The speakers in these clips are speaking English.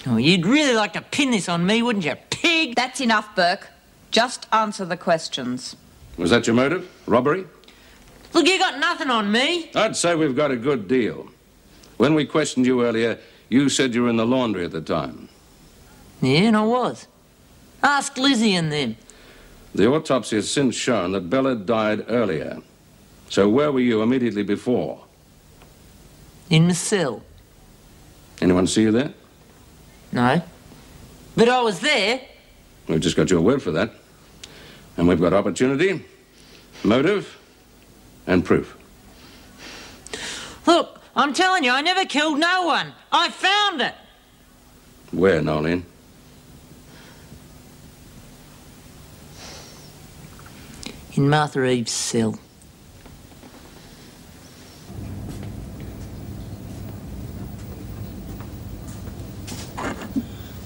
Oh, you'd really like to pin this on me, wouldn't you, pig? That's enough, Burke. Just answer the questions. Was that your motive? Robbery? Look, you got nothing on me. I'd say we've got a good deal. When we questioned you earlier, you said you were in the laundry at the time. Yeah, and I was. Ask Lizzie and them. The autopsy has since shown that Bella died earlier. So where were you immediately before? In my cell. Anyone see you there? No. But I was there. We've just got your word for that. And we've got opportunity, motive, and proof. Look, I'm telling you, I never killed no one. I found it. Where, Nolene? In Martha Eve's cell.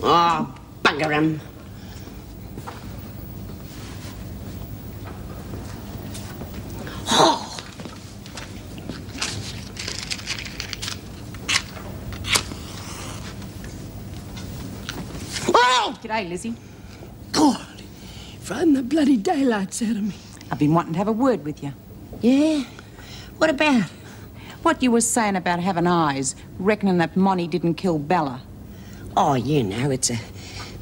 Oh, bugger him. Oh. Oh! G'day, Lizzie. God, frighten the bloody daylights out of me. I've been wanting to have a word with you. Yeah? What about? What you were saying about having eyes, reckoning that Monty didn't kill Bella. Oh, you know, it's a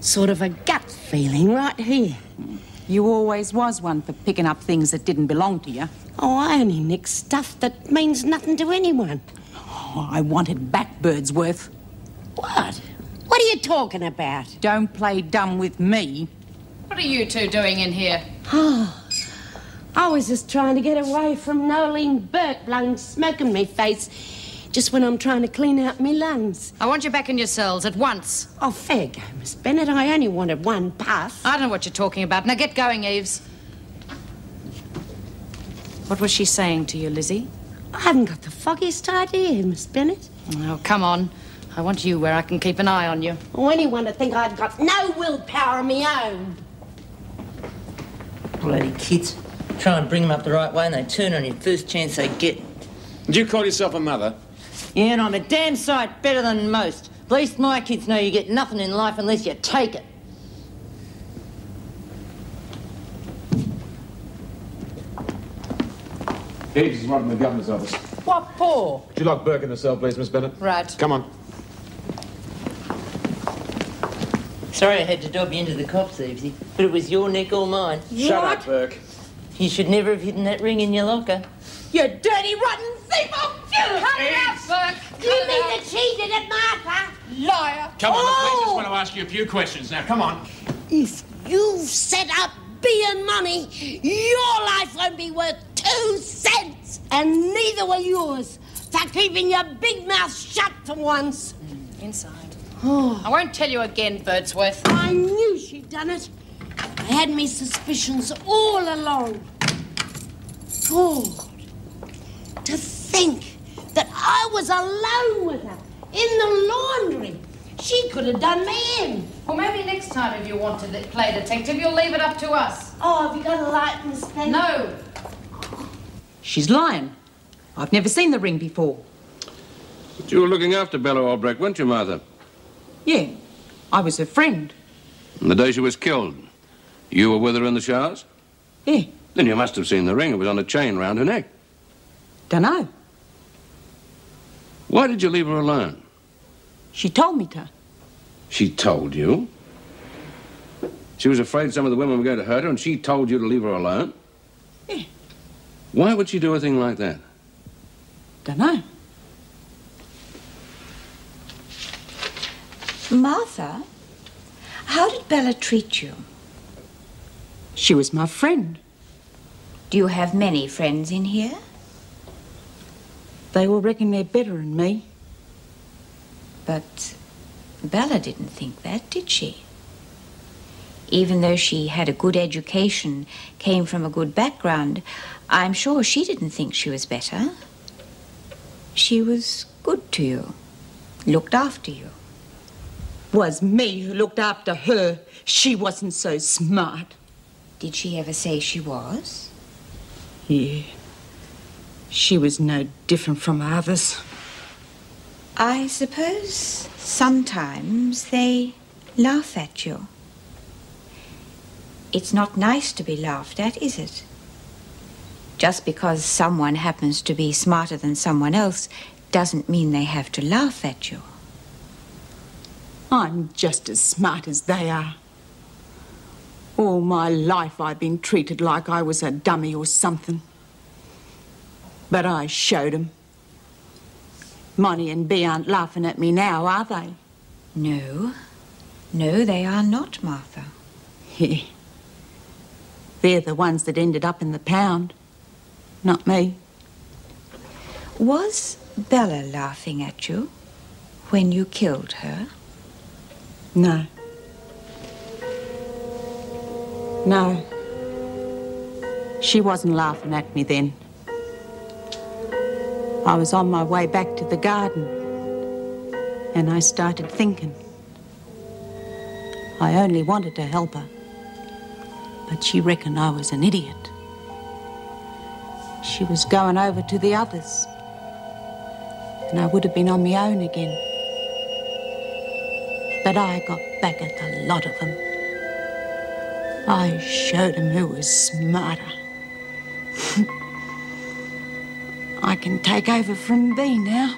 sort of a gut feeling right here. You always was one for picking up things that didn't belong to you. Oh, I only nick stuff that means nothing to anyone. Oh, I wanted back Birdsworth. What? What are you talking about? Don't play dumb with me. What are you two doing in here? Oh, I was just trying to get away from Nolene Burke blowing smoke in me face just when I'm trying to clean out me lungs. I want you back in your cells at once. Oh, fair go, Miss Bennett. I only wanted one puff. I don't know what you're talking about. Now get going, Eves. What was she saying to you, Lizzie? I haven't got the foggiest idea, Miss Bennett. Oh, come on. I want you where I can keep an eye on you. Or anyone to think I've got no willpower of my own. Bloody kids. Try and bring them up the right way and they turn on you first chance they get. Do you call yourself a mother? Yeah, and I'm a damn sight better than most. At least my kids know you get nothing in life unless you take it. Eves is right in the governor's office. What for? Would you like Burke in the cell, please, Miss Bennett? Right. Come on. Sorry I had to dob you into the cops, Evesy, but it was your neck or mine. Shut up, Burke. You should never have hidden that ring in your locker. You dirty, rotten thief! I'll kill you! Cut it out, Burke! You mean that she did it, Martha? Liar! Come on, I just want to ask you a few questions now. Come on. If you've set up being money, your life won't be worth 2 cents. And neither will yours for keeping your big mouth shut for once. Inside. Oh, I won't tell you again, Birdsworth. I knew she'd done it. I had me suspicions all along. God, to think that I was alone with her in the laundry. She could have done me in. Well, maybe next time if you want to play detective, you'll leave it up to us. Oh, have you got a light, Miss Penny? No. She's lying. I've never seen the ring before. But you were looking after Bella Albrecht, weren't you, Martha? Yeah, I was her friend. And the day she was killed, you were with her in the showers? Yeah, Then you must have seen the ring. It was on a chain round her neck. dunno. Why did you leave her alone? She told me to. She told you? She was afraid some of the women were going to hurt her, and she told you to leave her alone? Yeah. Why would she do a thing like that? Dunno. Martha, how did Bella treat you? She was my friend. Do you have many friends in here? They all reckon they're better than me. But Bella didn't think that, did she? Even though she had a good education, came from a good background, I'm sure she didn't think she was better. She was good to you, looked after you. Was me who looked after her. She wasn't so smart. Did she ever say she was? Yeah. She was no different from others. I suppose sometimes they laugh at you. It's not nice to be laughed at, is it? Just because someone happens to be smarter than someone else doesn't mean they have to laugh at you. I'm just as smart as they are. All my life I've been treated like I was a dummy or something. But I showed 'em. Monty and Bea aren't laughing at me now, are they? No. No, they are not, Martha. Yeah. They're the ones that ended up in the pound, not me. Was Bella laughing at you when you killed her? No. No. She wasn't laughing at me then. I was on my way back to the garden, and I started thinking. I only wanted to help her, but she reckoned I was an idiot. She was going over to the others, and I would have been on my own again. But I got back at the lot of them. I showed them who was smarter. I can take over from Bea now.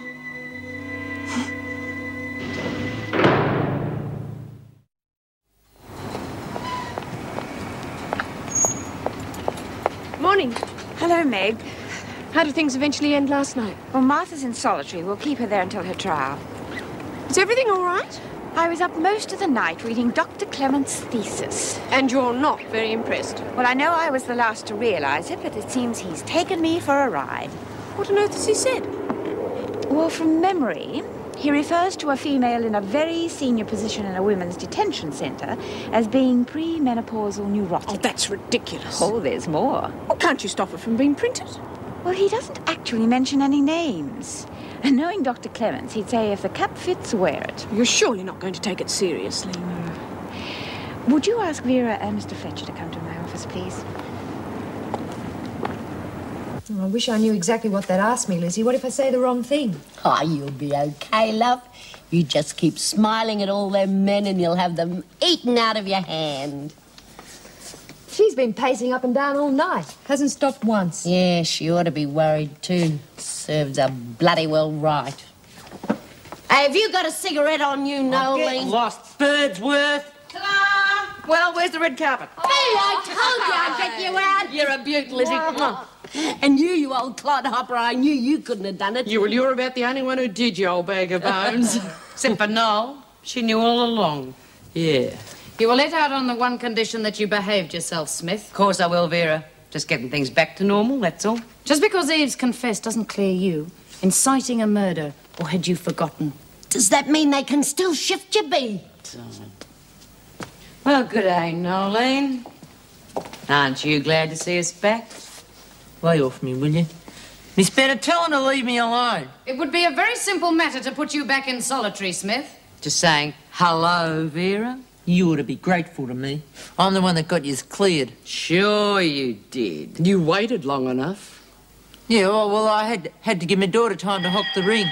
Morning. Hello, Meg. How did things eventually end last night? Well, Martha's in solitary. We'll keep her there until her trial. Is everything all right? I was up most of the night reading Dr. Clement's thesis. And you're not very impressed. Well, I know I was the last to realize it, but it seems he's taken me for a ride. What on earth has he said? Well, from memory, he refers to a female in a very senior position in a women's detention center as being premenopausal neurotic. Oh, that's ridiculous. Oh, there's more. Well, can't you stop it from being printed? Well, he doesn't actually mention any names. And knowing Dr. Clements, he'd say if the cap fits, wear it. You're surely not going to take it seriously. Would you ask Vera and Mr. Fletcher to come to my office, please? I wish I knew exactly what they'd ask me, Lizzie. What if I say the wrong thing? Oh, you'll be okay, love. You just keep smiling at all them men and you'll have them eaten out of your hand. She's been pacing up and down all night. Hasn't stopped once. Yeah, she ought to be worried too. Serves her bloody well right. Hey, have you got a cigarette on you, Noeline? Lost bird's worth. Ta-da! Well, where's the red carpet? Hey, I told you I'd get you out. You're a beaut, Lizzie. And you old clodhopper, I knew you couldn't have done it. You're about the only one who did, you old bag of bones. Except for Noel. She knew all along. Yeah. You were let out on the one condition that you behaved yourself, Smith. Of course I will, Vera. Just getting things back to normal, that's all. Just because Eve's confessed doesn't clear you. Inciting a murder, or had you forgotten? Does that mean they can still shift your beat? Well, good day, Noeline. Aren't you glad to see us back? Lay off me, will you? Miss Bennett, tell her to leave me alone. It would be a very simple matter to put you back in solitary, Smith. Just saying hello, Vera. You ought to be grateful to me. I'm the one that got you cleared. Sure you did. You waited long enough. Yeah, well, I had to give my daughter time to hock the ring.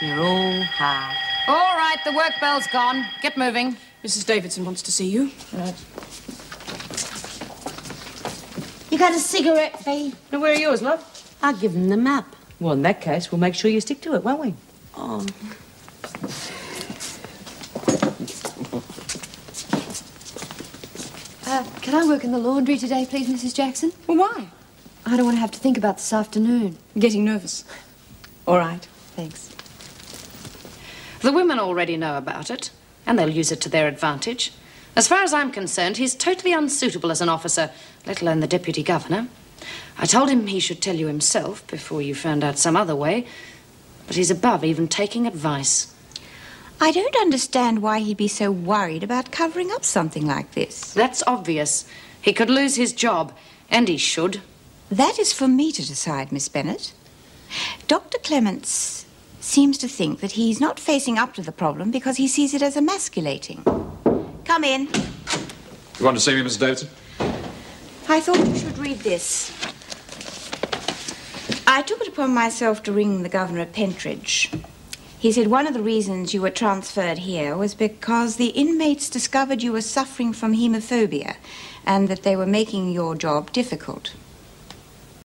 You're all hard. All right, the work bell's gone. Get moving. Mrs. Davidson wants to see you. Right. You got a cigarette, Bea? Now, where are yours, love? I'll give them the map. Well, in that case, we'll make sure you stick to it, won't we? Oh. Can I work in the laundry today, please, Mrs. Jackson? Well, why? I don't want to have to think about this afternoon. Getting nervous. All right. Thanks. The women already know about it, and they'll use it to their advantage. As far as I'm concerned, he's totally unsuitable as an officer, let alone the deputy governor. I told him he should tell you himself before you found out some other way, but he's above even taking advice. I don't understand why he'd be so worried about covering up something like this. That's obvious. He could lose his job, and he should. That is for me to decide, Miss Bennett. Dr. Clements seems to think that he's not facing up to the problem because he sees it as emasculating. Come in. You want to see me, Mrs. Davidson? I thought you should read this. I took it upon myself to ring the governor at Pentridge. He said one of the reasons you were transferred here was because the inmates discovered you were suffering from hemophobia and that they were making your job difficult.